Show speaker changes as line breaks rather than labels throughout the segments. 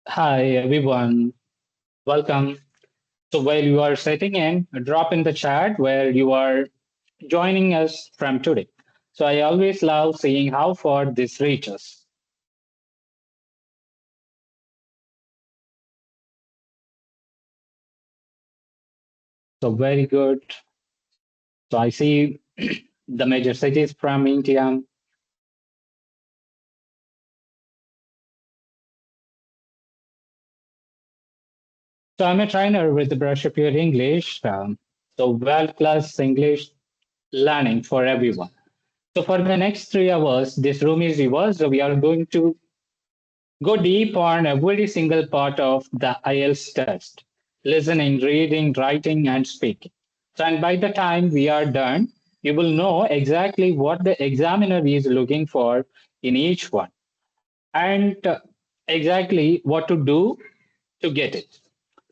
Hi everyone, welcome. So while you are setting in, drop in the chat where you are joining us from today. So I always love seeing how far this reaches. So very good. So I see the major cities from India. So I'm a trainer with the Brush Up Your English. So world-class English learning for everyone. So for the next 3 hours, this room is yours. So we are going to go deep on every single part of the IELTS test listening, reading, writing, and speaking. So, and by the time we are done, you will know exactly what the examiner is looking for in each one and exactly what to do to get it.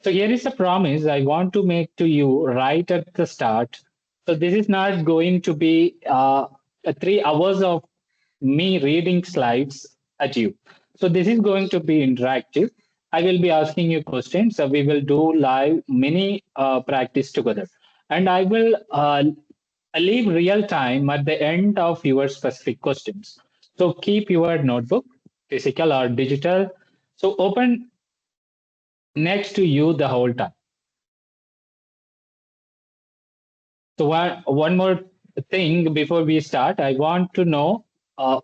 So, here is a promise I want to make to you right at the start. So, this is not going to be 3 hours of me reading slides at you. So this is going to be interactive. I will be asking you questions. So we will do live mini practice together. And I will leave real time at the end of your specific questions. So keep your notebook, physical or digital. So open next to you the whole time. So one more thing before we start, I want to know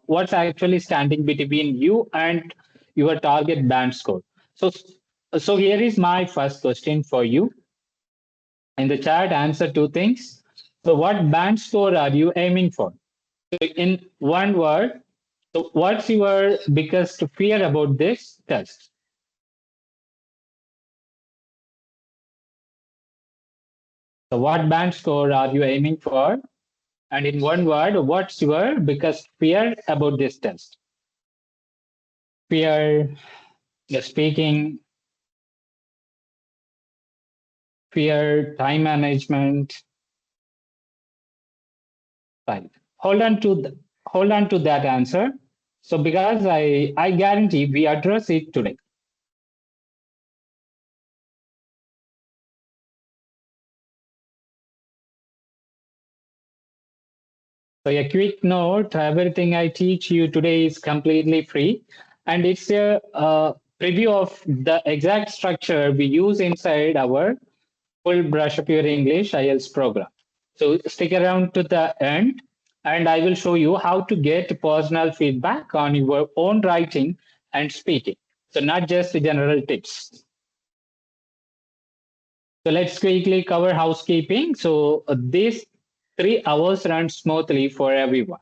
what's actually standing between you and your target band score. So, so here is my first question for you. In the chat, answer two things. So, what band score are you aiming for? So in one word, so what's your biggest fear about this test? So, what band score are you aiming for? And in one word, what's your biggest fear about this test? Fear, speaking, fear, time management. Right. Hold on to that answer. So because I guarantee we address it today. So a quick note: everything I teach you today is completely free, and it's a preview of the exact structure we use inside our full brush up your English IELTS program. So stick around to the end and I will show you how to get personal feedback on your own writing and speaking. So not just the general tips. So let's quickly cover housekeeping. So these 3 hours run smoothly for everyone.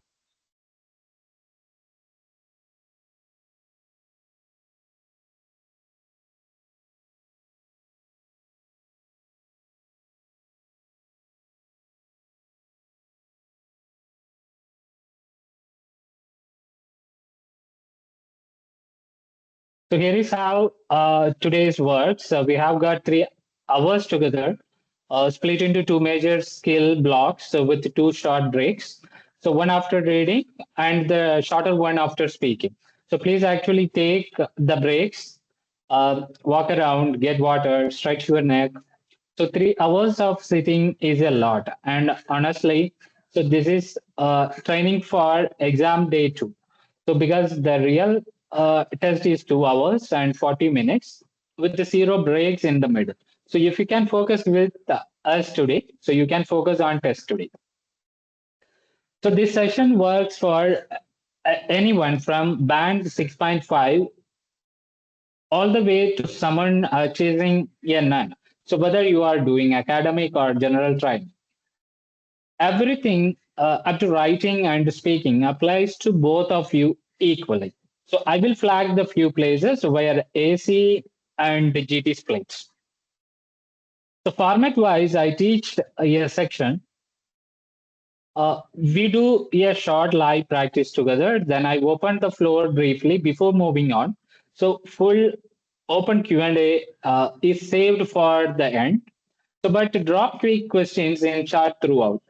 So here is how today's works. We have got 3 hours together, split into two major skill blocks with two short breaks. So one after reading and the shorter one after speaking. So please actually take the breaks, walk around, get water, stretch your neck. So 3 hours of sitting is a lot. And honestly, so this is training for exam day two. So because the real test is 2 hours and 40 minutes with the zero breaks in the middle. So if you can focus with us today, so you can focus on test today. So this session works for anyone from band 6.5 all the way to someone chasing a none. So whether you are doing academic or general training, everything up to writing and speaking applies to both of you equally. So I will flag the few places where AC and GT splits. So format wise, I teach a section. We do a short live practice together. Then I open the floor briefly before moving on. So full open Q&A is saved for the end. So, but drop quick questions in chat throughout.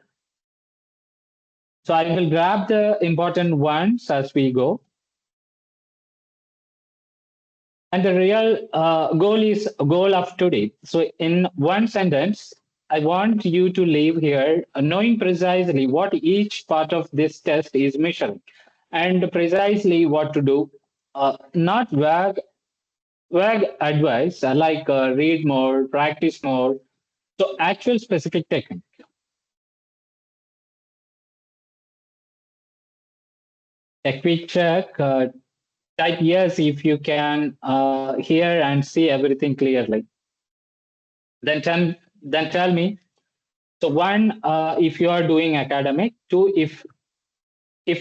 So I will grab the important ones as we go. And the real goal is goal of today. So in one sentence, I want you to leave here knowing precisely what each part of this test is measuring and precisely what to do. Not vague advice like read more, practice more. So actual specific technique. A quick check. Type yes if you can hear and see everything clearly. Then tell me. So one, if you are doing academic. Two, if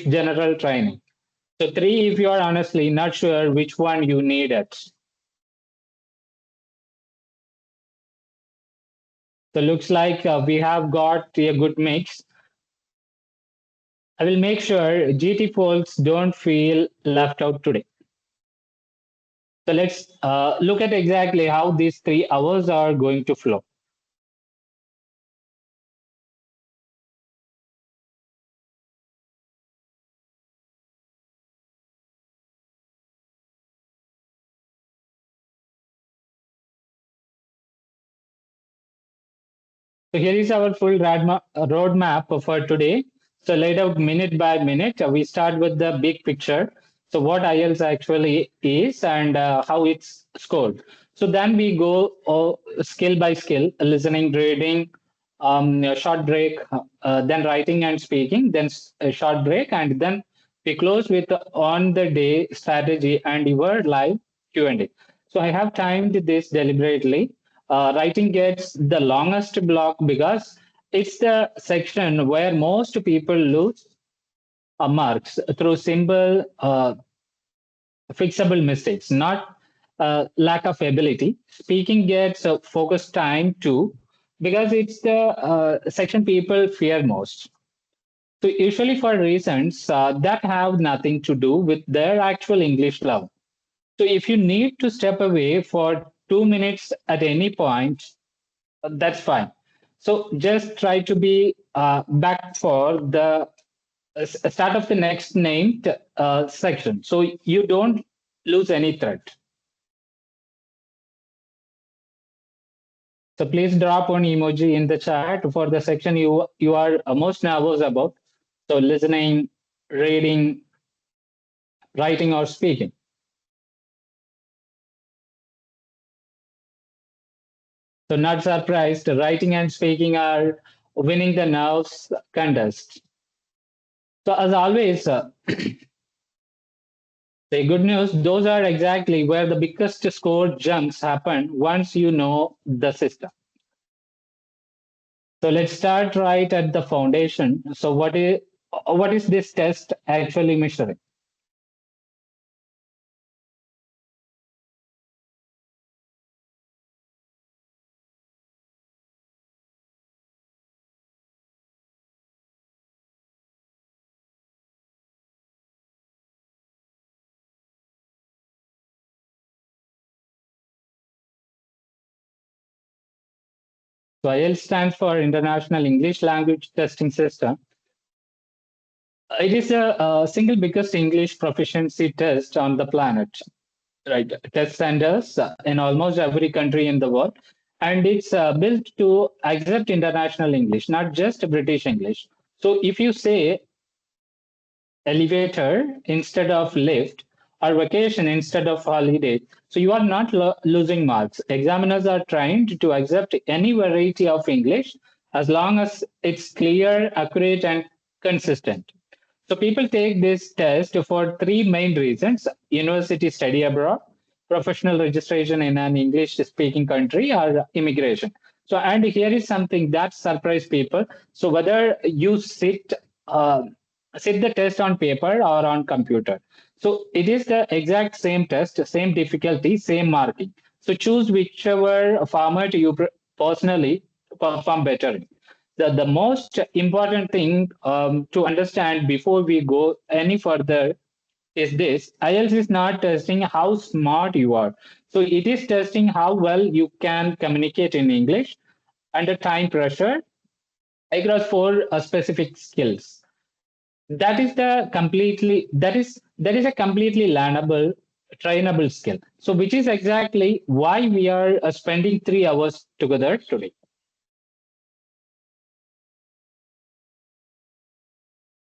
general training. So three, if you are honestly not sure which one you need it. So looks like we have got a good mix. I will make sure GT folks don't feel left out today. So let's look at exactly how these 3 hours are going to flow. So here is our full roadmap for today. So laid out minute by minute, we start with the big picture. So what IELTS actually is and how it's scored. So then we go skill by skill, listening, reading, a short break, then writing and speaking, then a short break, and then we close with on the day strategy and your live Q&A. So I have timed this deliberately. Writing gets the longest block because it's the section where most people lose marks through simple fixable mistakes, not lack of ability. Speaking gets focus time too because it's the section people fear most. So usually for reasons that have nothing to do with their actual English level. So if you need to step away for 2 minutes at any point, that's fine. So just try to be back for the start of the next named section. So you don't lose any thread. So please drop one emoji in the chat for the section you are most nervous about. So listening, reading, writing, or speaking. So not surprised, writing and speaking are winning the nerves contest. So as always, the good news, those are exactly where the biggest score jumps happen once you know the system. So let's start right at the foundation. So what is this test actually measuring? So IELTS stands for International English Language Testing System. It is a single biggest English proficiency test on the planet. Right, test centers in almost every country in the world, and it's built to accept international English, not just British English. So if you say elevator instead of lift or vacation instead of holiday, so you are not losing marks. Examiners are trained to accept any variety of English as long as it's clear, accurate, and consistent. So people take this test for three main reasons: university study abroad, professional registration in an English speaking country, or immigration. So, and here is something that surprised people. So whether you uh, sit the test on paper or on computer, so it is the exact same test, same difficulty, same marking. So choose whichever format you personally perform better in. The most important thing to understand before we go any further is this: IELTS is not testing how smart you are. So it is testing how well you can communicate in English under time pressure across four specific skills. That is a completely learnable trainable skill. So, which is exactly why we are spending 3 hours together today.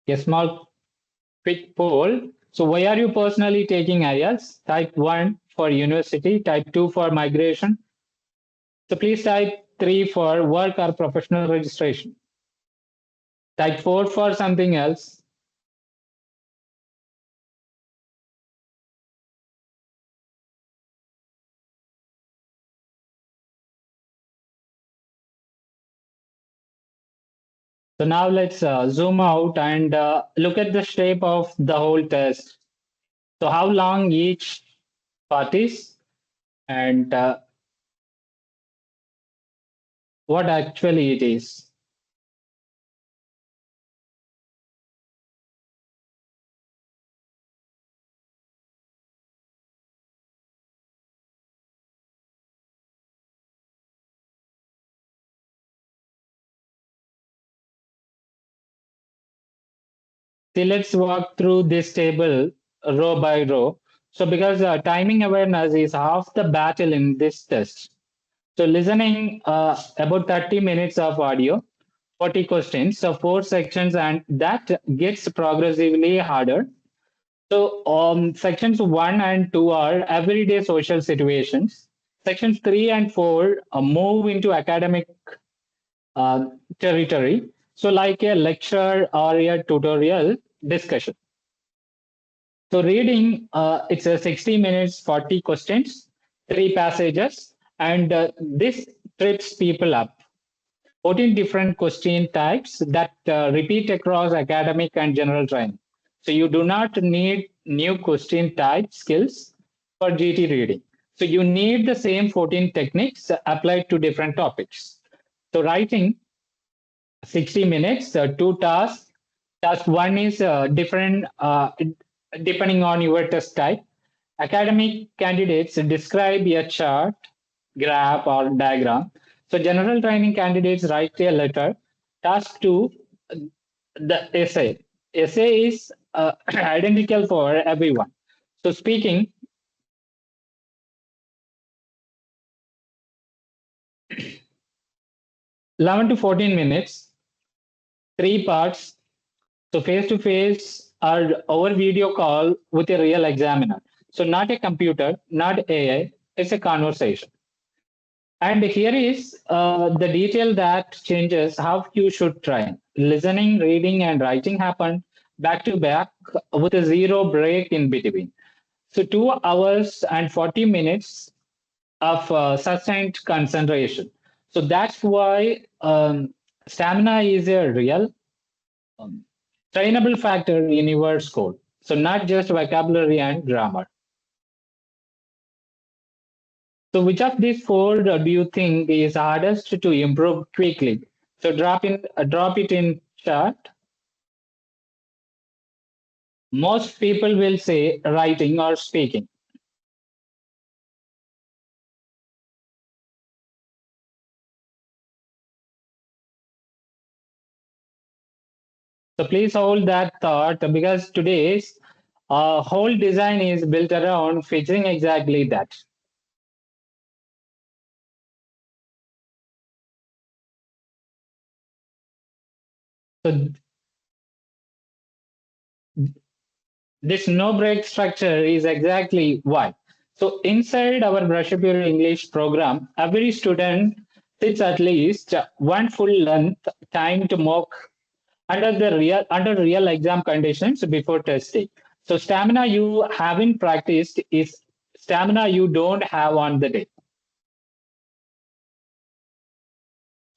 A small quick poll. So, why are you personally taking IELTS? Type 1 for university, type 2 for migration. So, please type 3 for work or professional registration. Type 4 for something else. So now let's zoom out and look at the shape of the whole test. So how long each part is and what actually it is. See, let's walk through this table row by row. So because timing awareness is half the battle in this test. So listening about 30 minutes of audio, 40 questions, so 4 sections, and that gets progressively harder. So sections 1 and 2 are everyday social situations. Sections 3 and 4 move into academic uh, territory. So like a lecture or a tutorial discussion. So reading, it's a 60 minutes, 40 questions, 3 passages, and this trips people up. 14 different question types that repeat across academic and general training. So you do not need new question type skills for GT reading. So you need the same 14 techniques applied to different topics. So writing 60 minutes, 2 tasks. Task 1 is different depending on your test type. Academic candidates describe a chart, graph, or diagram. So, general training candidates write a letter. Task 2, the essay. Essay is identical for everyone. So, speaking 11 to 14 minutes, 3 parts. So face to face or over video call with a real examiner. So not a computer, not AI, it's a conversation. And here is the detail that changes how you should train. Listening, reading, and writing happen back to back with a zero break in between. So 2 hours and 40 minutes of sustained concentration. So that's why stamina is a real um, trainable factor in your score. So not just vocabulary and grammar. So which of these four do you think is hardest to improve quickly? So drop it in chat. Most people will say writing or speaking. So please hold that thought because today's whole design is built around fixing exactly that. So this no break structure is exactly why. So inside our Brush Up Your English program, every student sits at least one full length time to mock under real exam conditions before testing. So stamina you haven't practiced is stamina you don't have on the day.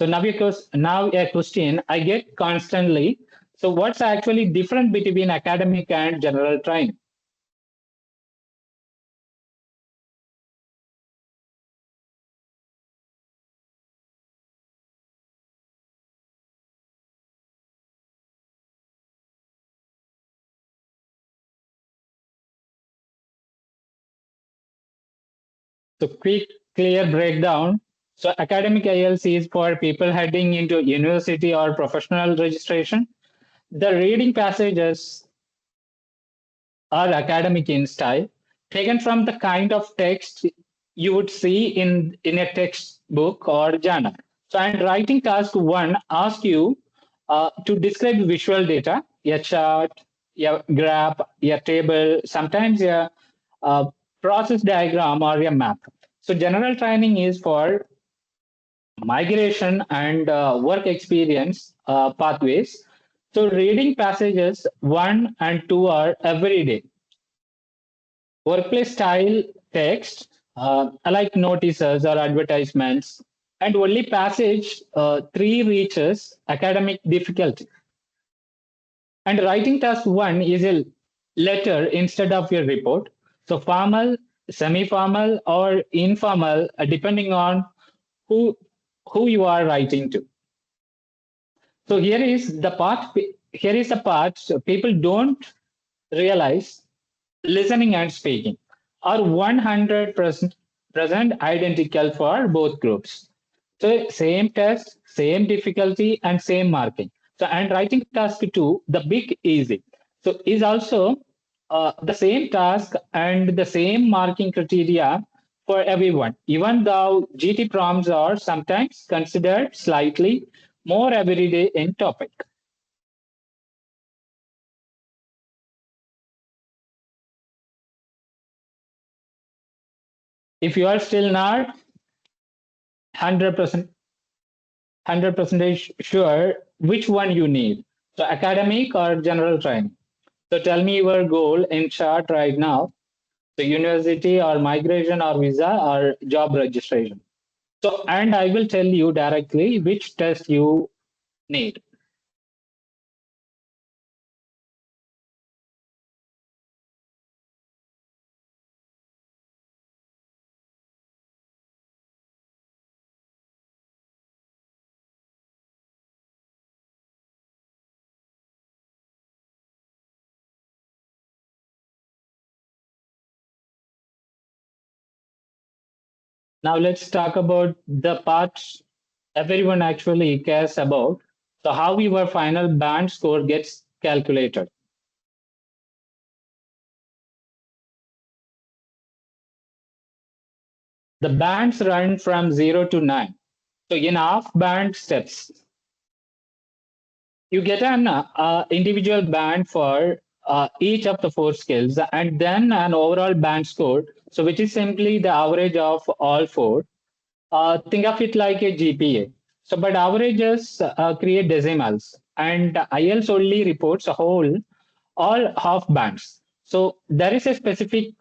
So now a question I get constantly. So what's actually different between academic and general training? So quick, clear breakdown. So academic IELTS is for people heading into university or professional registration. The reading passages are academic in style. taken from the kind of text you would see in a textbook or journal. So, and writing task one asks you to describe visual data, a chart, a graph, a table, sometimes a, uh process diagram or a map. So, general training is for migration and work experience pathways. So, reading passages one and two are every day. Workplace style text, like notices or advertisements, and only passage three reaches academic difficulty. And writing task one is a letter instead of your report. So formal, semi-formal, or informal, depending on who who you are writing to. So here is the part people don't realize. Listening and speaking are 100% present identical for both groups. So same test, same difficulty, and same marking. So and writing task two, the big easy. So is also the same task and the same marking criteria for everyone, even though GT prompts are sometimes considered slightly more everyday in topic. If you are still not 100% sure which one you need. So academic or general training. So tell me your goal in short right now. So university or migration or visa or job registration. So and I will tell you directly which test you need. Now let's talk about the parts everyone actually cares about. So how your final band score gets calculated. The bands run from 0 to 9. So in half band steps, you get an individual band for each of the four skills and then an overall band score, so which is simply the average of all four. Think of it like a GPA. So but averages create decimals and IELTS only reports a whole all half bands. So there is a specific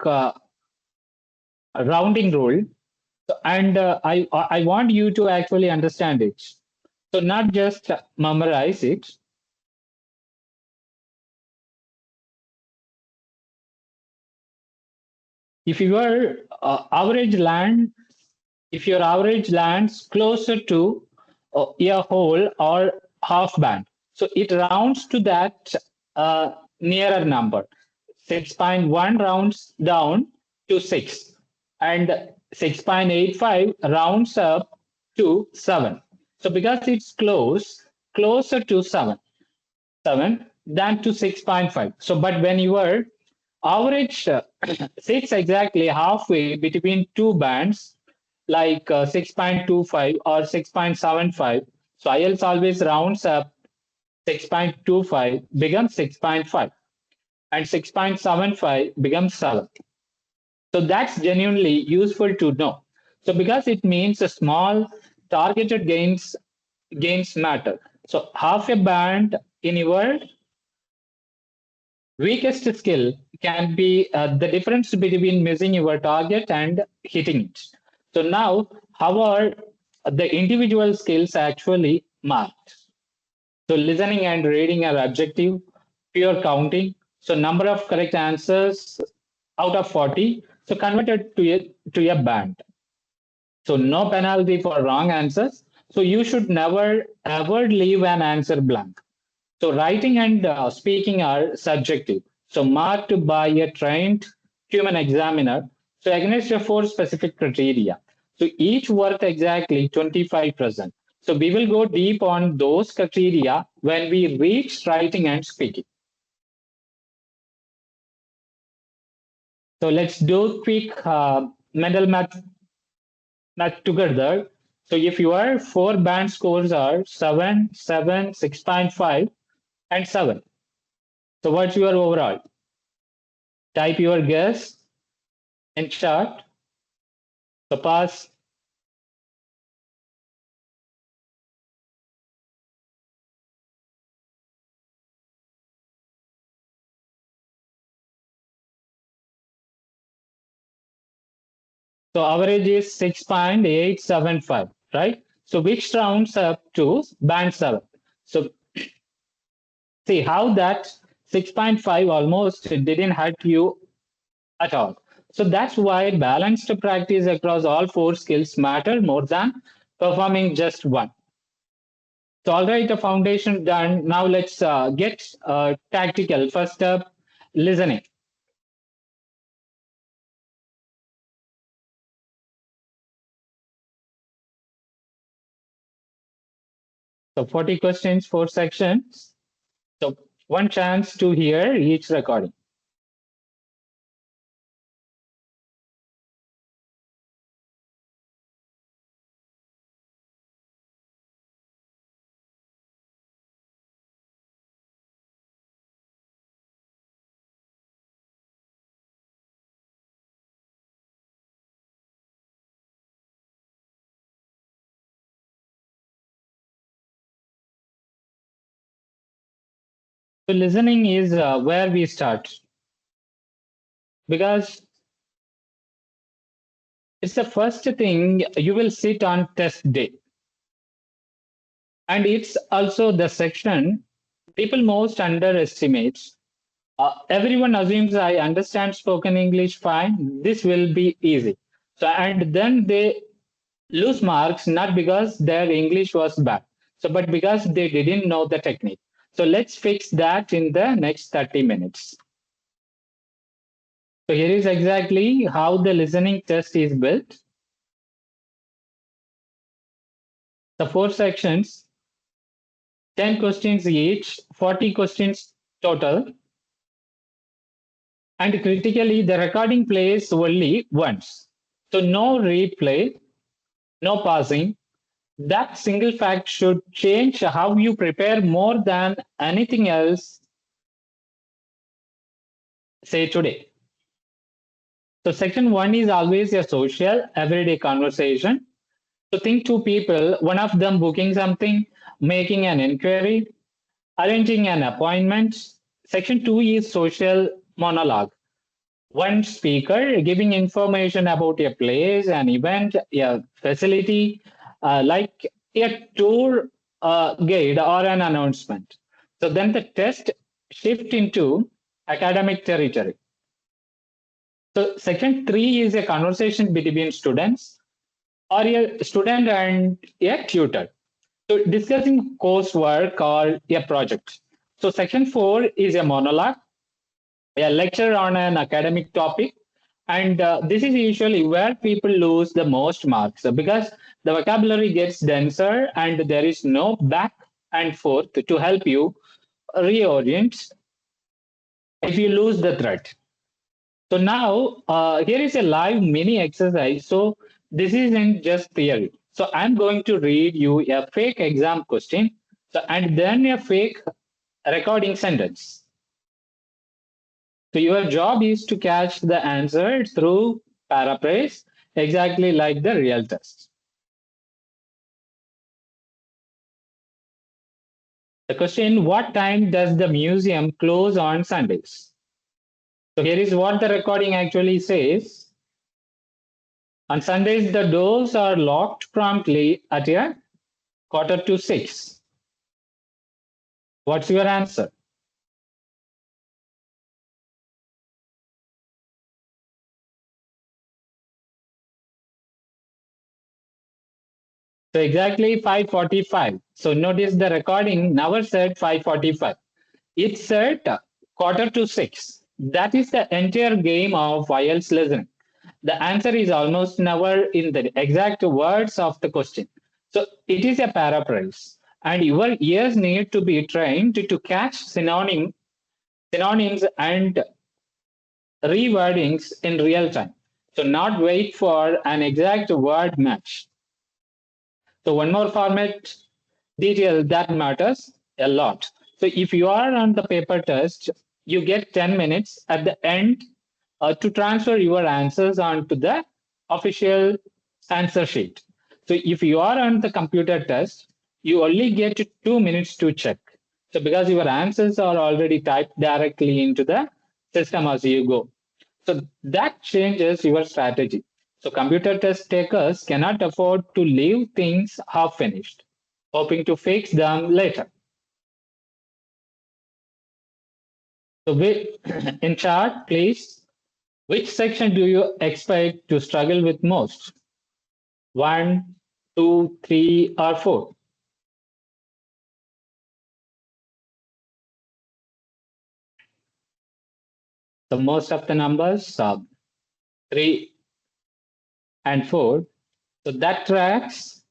rounding rule. And I want you to actually understand it, so not just memorize it. If your average land, if your average lands closer to a whole or half band, so it rounds to that nearer number. 6.1 rounds down to 6, and 6.85 rounds up to 7. So because it's closer to 7 than to 6.5. So, but when you are average sits exactly halfway between two bands, like 6.25 or 6.75. So IELTS always rounds up. 6.25 becomes 6.5 and 6.75 becomes 7. So that's genuinely useful to know. So because it means a small targeted gains matter. So half a band in your weakest skill can be the difference between missing your target and hitting it. So now, how are the individual skills actually marked? So listening and reading are objective, pure counting. So number of correct answers out of 40. So converted to a band. So no penalty for wrong answers. So you should never ever leave an answer blank. So writing and speaking are subjective. So marked by a trained human examiner. So against your four specific criteria. So each worth exactly 25%. So we will go deep on those criteria when we reach writing and speaking. So let's do quick mental math together. So if your four band scores are 7, 7, 6.5, and 7. So what's your overall? Type your guess in chat. So pass. So average is 6.875, right? So which rounds up to band 7. So see how that 6.5 almost didn't hurt you at all. So that's why balanced practice across all four skills matter more than performing just one. So all right, the foundation done. Now let's get tactical. First up, listening. So 40 questions, four sections. So one chance to hear each recording. So listening is where we start because it's the first thing you will sit on test day. And it's also the section people most underestimate. Everyone assumes I understand spoken English fine. This will be easy. So, and then they lose marks not because their English was bad, so but because they didn't know the technique. So let's fix that in the next 30 minutes. So here is exactly how the listening test is built. The four sections, 10 questions each, 40 questions total. And critically, the recording plays only once. So no replay, no pausing. That single fact should change how you prepare more than anything else, say today. So section one is always a social, everyday conversation. So think two people, one of them booking something, making an inquiry, arranging an appointment. Section two is social monologue. One speaker giving information about a place, an event, a facility, like a tour guide or an announcement. So then the test shift into academic territory. So section three is a conversation between students or a student and a tutor. So discussing coursework or a project. So section four is a monologue, a lecture on an academic topic. And this is usually where people lose the most marks because the vocabulary gets denser and there is no back and forth to help you reorient if you lose the thread. So now here is a live mini exercise. So this isn't just theory. So I'm going to read you a fake exam question, so and then a fake recording sentence. So your job is to catch the answer through paraphrase, exactly like the real test. The question, what time does the museum close on Sundays? So here is what the recording actually says. On Sundays, the doors are locked promptly at a quarter to 6. What's your answer? So exactly 5:45. So notice the recording never said 5:45. It said quarter to 6. That is the entire game of IELTS listening. The answer is almost never in the exact words of the question. So it is a paraphrase. And your ears need to be trained to catch synonyms and rewordings in real time. So not wait for an exact word match. So one more format detail that matters a lot. So if you are on the paper test, you get 10 minutes at the end to transfer your answers onto the official answer sheet. So if you are on the computer test, you only get 2 minutes to check. So because your answers are already typed directly into the system as you go. So that changes your strategy. So computer test takers cannot afford to leave things half finished, hoping to fix them later. So in chart, please, which section do you expect to struggle with most? One, two, three, or four? So most of the numbers, three and four. So that tracks,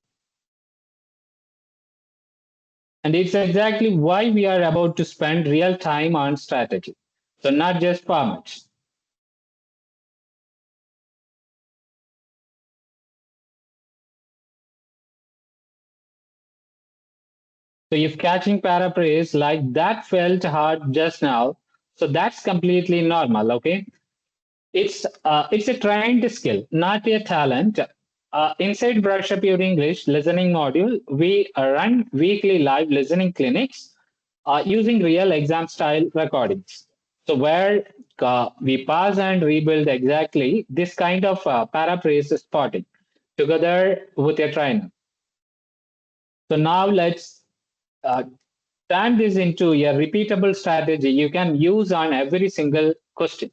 and it's exactly why we are about to spend real time on strategy. So not just formats. So if catching paraphrase like that felt hard just now, so that's completely normal. Okay, it's a trained skill, not a talent. Inside Brush Up Your English listening module, we run weekly live listening clinics using real exam style recordings. So where we pause and rebuild exactly this kind of paraphrase spotting together with a trainer. So now let's uh, turn this into a repeatable strategy you can use on every single question.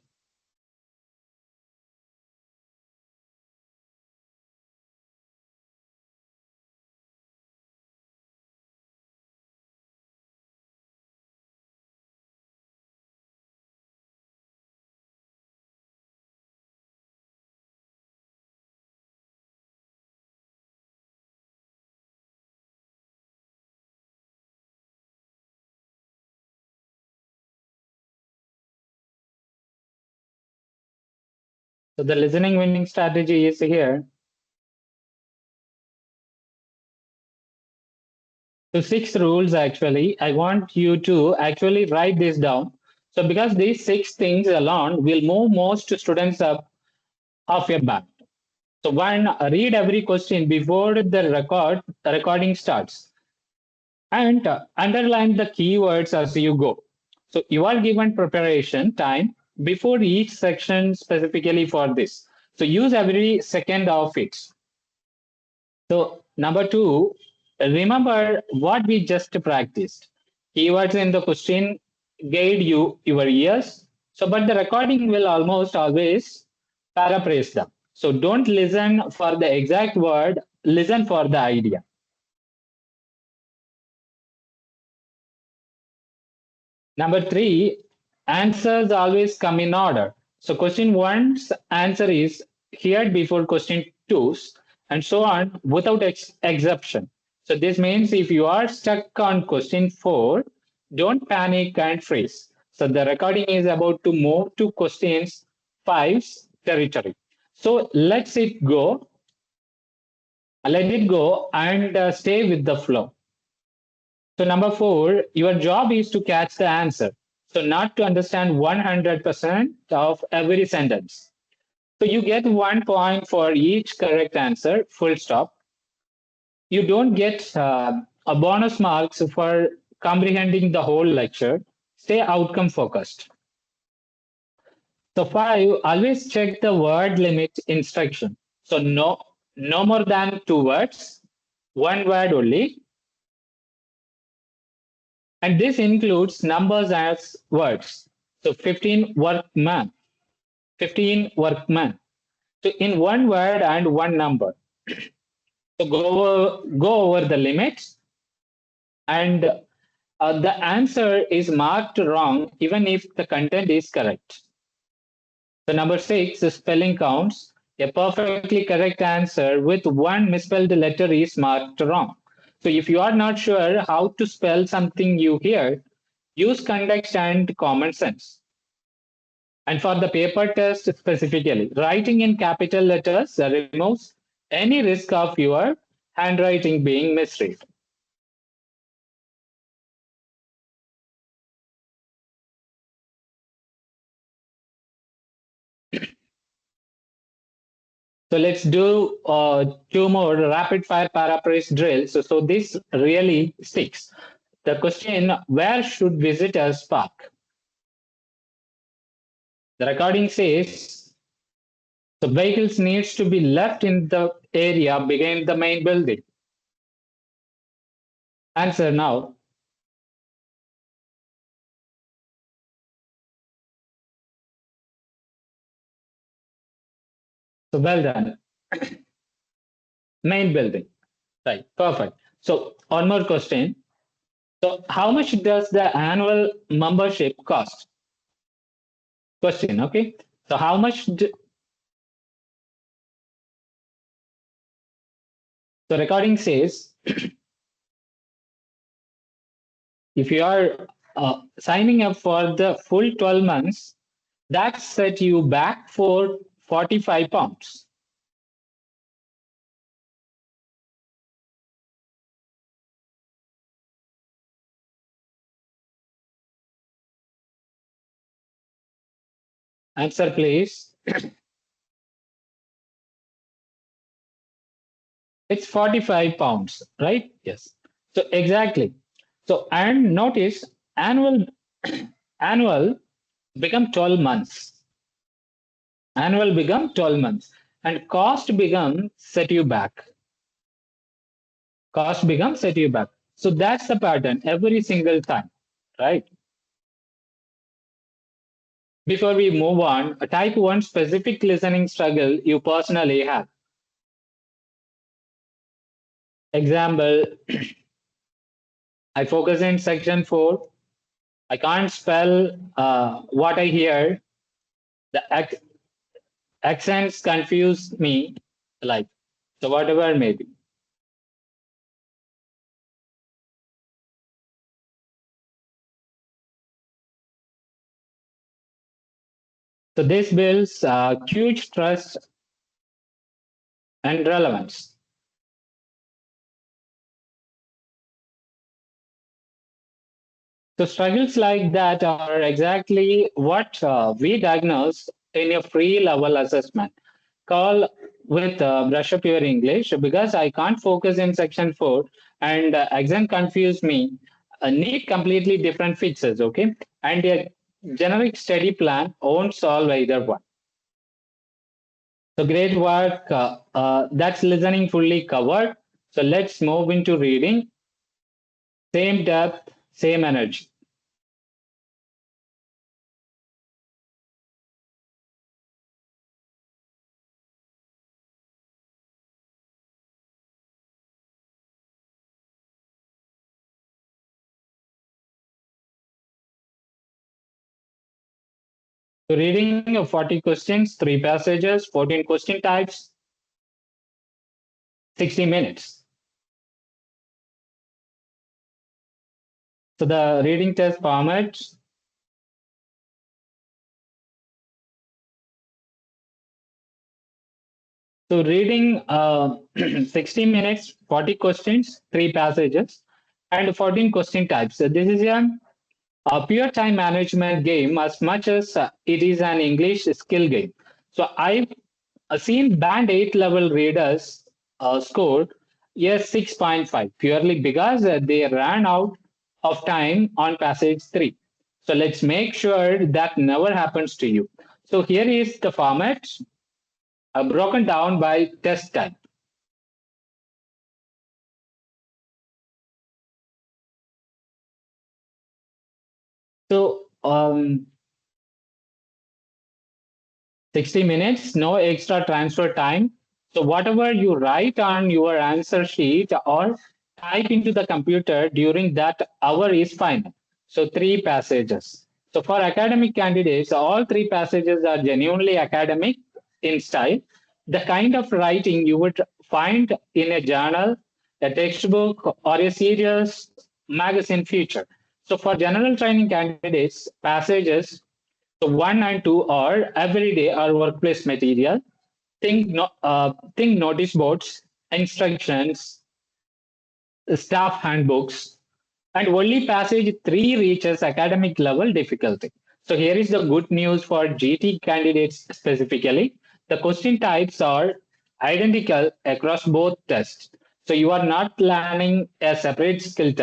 So the listening winning strategy is here. So six rules actually. I want you to actually write this down. So because these six things alone will move most students up off your back. So one, read every question before the recording starts, and underline the keywords as you go. So you are given preparation time before each section specifically for this. So use every second of it. So number two, remember what we just practiced. Keywords in the question guide you your ears. So but the recording will almost always paraphrase them. So don't listen for the exact word, listen for the idea. Number three, answers always come in order. So question one's answer is here before question two's, and so on without exception. So this means if you are stuck on question four, don't panic and freeze. So the recording is about to move to questions five's territory. So let it go, and stay with the flow. So number four, your job is to catch the answer. So not to understand 100% of every sentence. So you get 1 point for each correct answer, full stop. You don't get a bonus marks for comprehending the whole lecture. Stay outcome focused. So five, always check the word limit instruction. So no more than 2 words, 1 word only. And this includes numbers as words. So 15 workman, 15 workman. So in 1 word and one number. So go over the limits, and the answer is marked wrong even if the content is correct. So number six, the spelling counts. A perfectly correct answer with one misspelled letter is marked wrong. So if you are not sure how to spell something you hear, use context and common sense. And for the paper test specifically, writing in capital letters removes any risk of your handwriting being misread. So let's do two more rapid fire paraphrase drills. So this really sticks. The question, where should visitors park? The recording says the vehicles needs to be left in the area behind the main building. Answer now. So well done. Main building. Right. Perfect. So one more question. So how much does the annual membership cost? Question. Okay. So how much? The recording says if you are signing up for the full 12 months, that set you back for 45 pounds. Answer, please. It's 45 pounds, right? Yes. So exactly. So and notice annual become 12 months. Annual become 12 months. And cost become set you back. Cost become set you back. So that's the pattern every single time, right? Before we move on, a type 1 specific listening struggle you personally have. Example, I focus in section 4. I can't spell what I hear. The accents confuse me. Like, so whatever maybe. So this builds huge trust and relevance. So struggles like that are exactly what we diagnose in a free level assessment. Call with Brush Up Your English because I can't focus in section 4 and exam confuse me. Need completely different fixes, okay? And a generic study plan won't solve either one. So great work. That's listening fully covered. So let's move into reading. Same depth, same energy. So reading 40 questions, 3 passages, 14 question types, 60 minutes. So the reading test format. So reading 60 minutes, 40 questions, 3 passages, and 14 question types. So this is a pure time management game as much as it is an English skill game. So I've seen band 8 level readers score a 6.5 purely because they ran out of time on passage 3. So let's make sure that never happens to you. So here is the format broken down by test type. So 60 minutes, no extra transfer time. So whatever you write on your answer sheet or type into the computer during that hour is fine. So 3 passages. So for academic candidates, all 3 passages are genuinely academic in style. The kind of writing you would find in a journal, a textbook, or a serious magazine feature. So for general training candidates, passages So 1 and 2 are everyday or workplace material. Think notice boards, instructions, staff handbooks, and only passage 3 reaches academic level difficulty. So here is the good news for GT candidates specifically. The question types are identical across both tests. So you are not learning a separate skill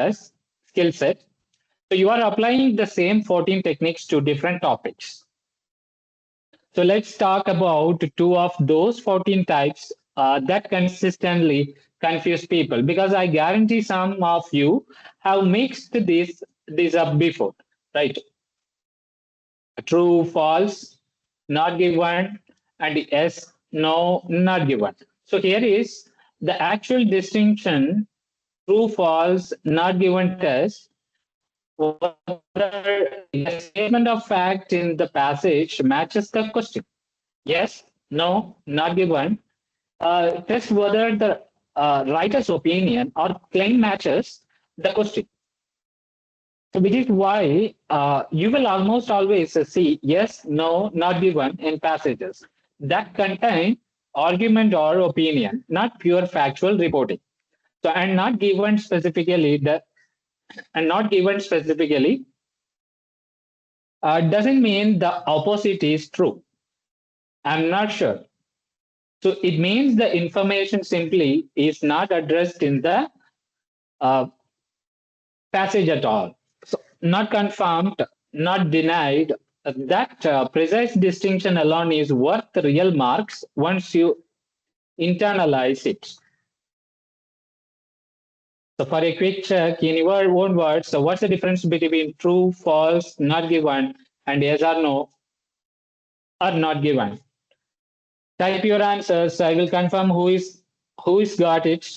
set. So you are applying the same 14 techniques to different topics. So let's talk about two of those 14 types that consistently confuse people, because I guarantee some of you have mixed this up before, right? True, false, not given, and yes, no, not given. So here is the actual distinction: true, false, not given test. Whether the statement of fact in the passage matches the question. Yes, no, not given. Test whether the writer's opinion or claim matches the question. So, which is why you will almost always see yes, no, not given in passages that contain argument or opinion, not pure factual reporting. So, and not given specifically doesn't mean the opposite is true. I'm not sure. So it means the information simply is not addressed in the uh, passage at all. So not confirmed, not denied. That precise distinction alone is worth real marks once you internalize it. So for a quick check in your own words, so what's the difference between true, false, not given, and yes or no or not given? Type your answers. I will confirm who is got it.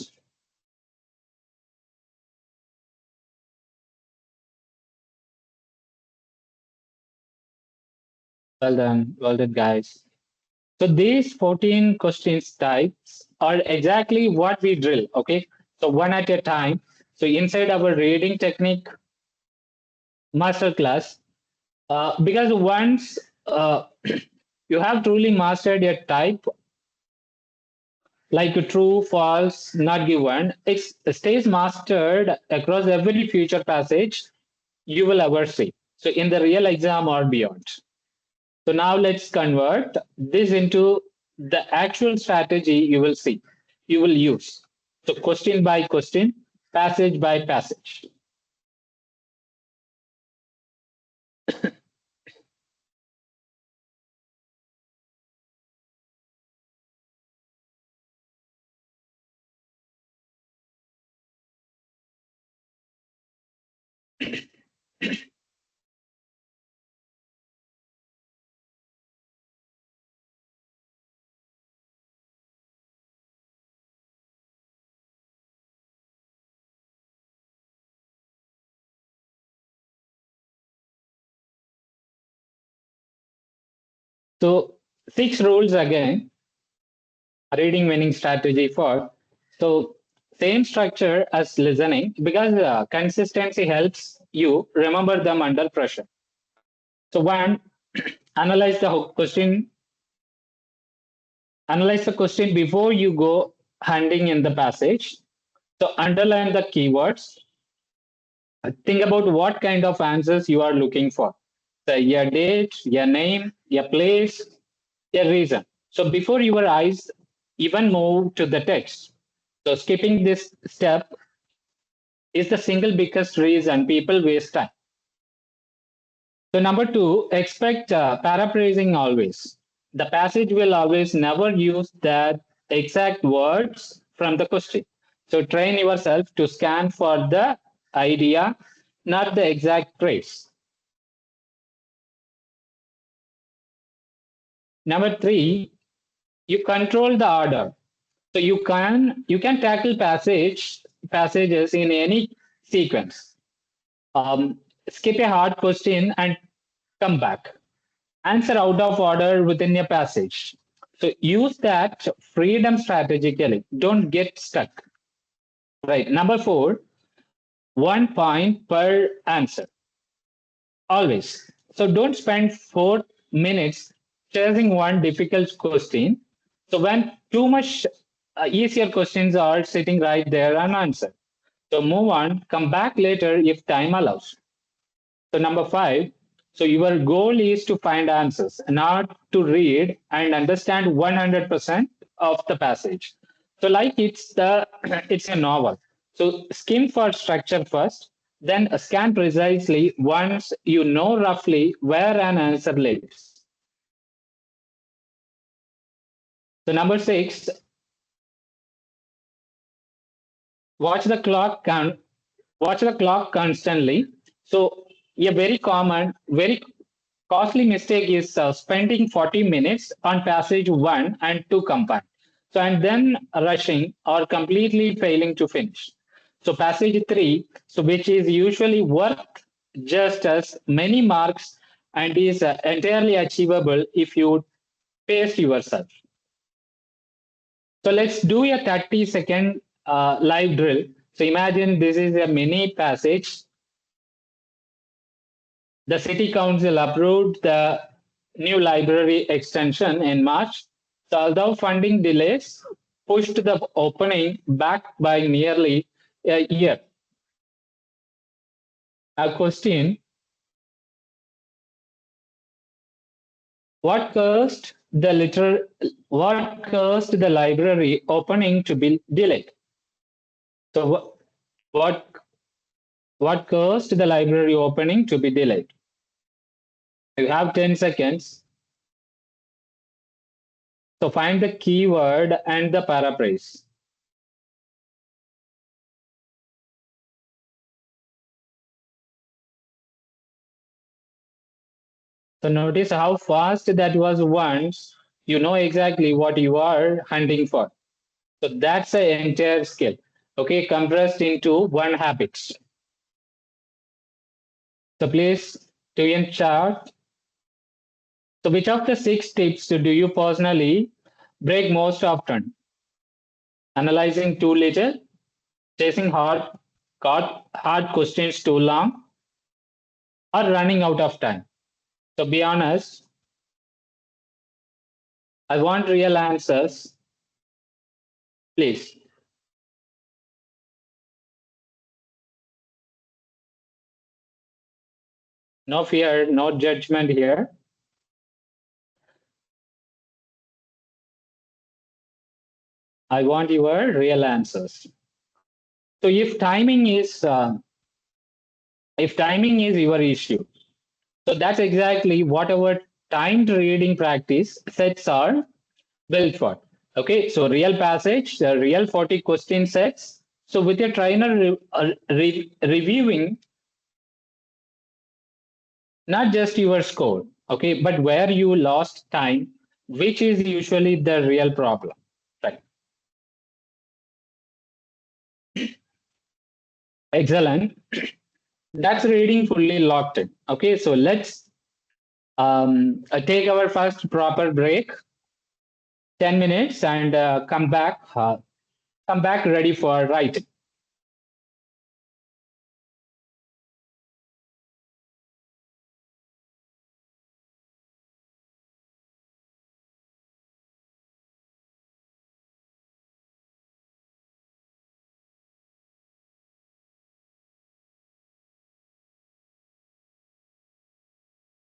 Well done, guys. So these 14 questions types are exactly what we drill, okay? So one at a time. So inside our reading technique masterclass, because once you have truly mastered a type like true, false, not given, it stays mastered across every future passage you will ever see. So in the real exam or beyond. So now let's convert this into the actual strategy you will use. So question by question, passage by passage. So 6 rules again, reading winning strategy for. So same structure as listening, because consistency helps you remember them under pressure. So one, analyze the question, analyze the question before you go handing in the passage. So underline the keywords. Think about what kind of answers you are looking for. So your date, your name, your place, your reason. So before your eyes even move to the text. So skipping this step is the single biggest reason people waste time. So number two, expect paraphrasing always. The passage will always never use that exact words from the question. So train yourself to scan for the idea, not the exact phrase. Number three, you control the order. So you can tackle passages in any sequence. Skip a hard question and come back. Answer out of order within a passage. So use that freedom strategically. Don't get stuck. Right. Number four, 1 point per answer. Always. So don't spend 4 minutes chasing one difficult question. So when too much easier questions are sitting right there unanswered. So move on, come back later if time allows. So number 5, so your goal is to find answers, not to read and understand 100% of the passage. So like it's a novel. So skim for structure first, then scan precisely once you know roughly where an answer lives. So number 6, watch the clock count watch the clock constantly. So a very costly mistake is spending 40 minutes on passage 1 and 2 combined. So and then rushing or completely failing to finish. So passage 3, so which is usually worth just as many marks and is entirely achievable if you pace yourself. So let's do a 30-second live drill. So imagine this is a mini passage. The city council approved the new library extension in March. So although funding delays pushed the opening back by nearly a year. A question: What caused the library opening to be delayed? So what what caused the library opening to be delayed? You have 10 seconds. So find the keyword and the paraphrase. So notice how fast that was once you know exactly what you are hunting for. So that's the entire skill. Okay, compressed into one habit. So please do in chart. So which of the 6 tips do you personally break most often? Analyzing too little, chasing hard questions too long, or running out of time? So be honest. I want real answers, please. No fear, no judgment here. I want your real answers. So if timing is your issue, so that's exactly what our timed reading practice sets are built for. Okay, so real passage, the real 40 question sets. So with your trainer reviewing not just your score, okay, but where you lost time, which is usually the real problem, right? Excellent. That's reading fully locked in. Okay, so let's take our first proper break, 10 minutes, and come back ready for writing.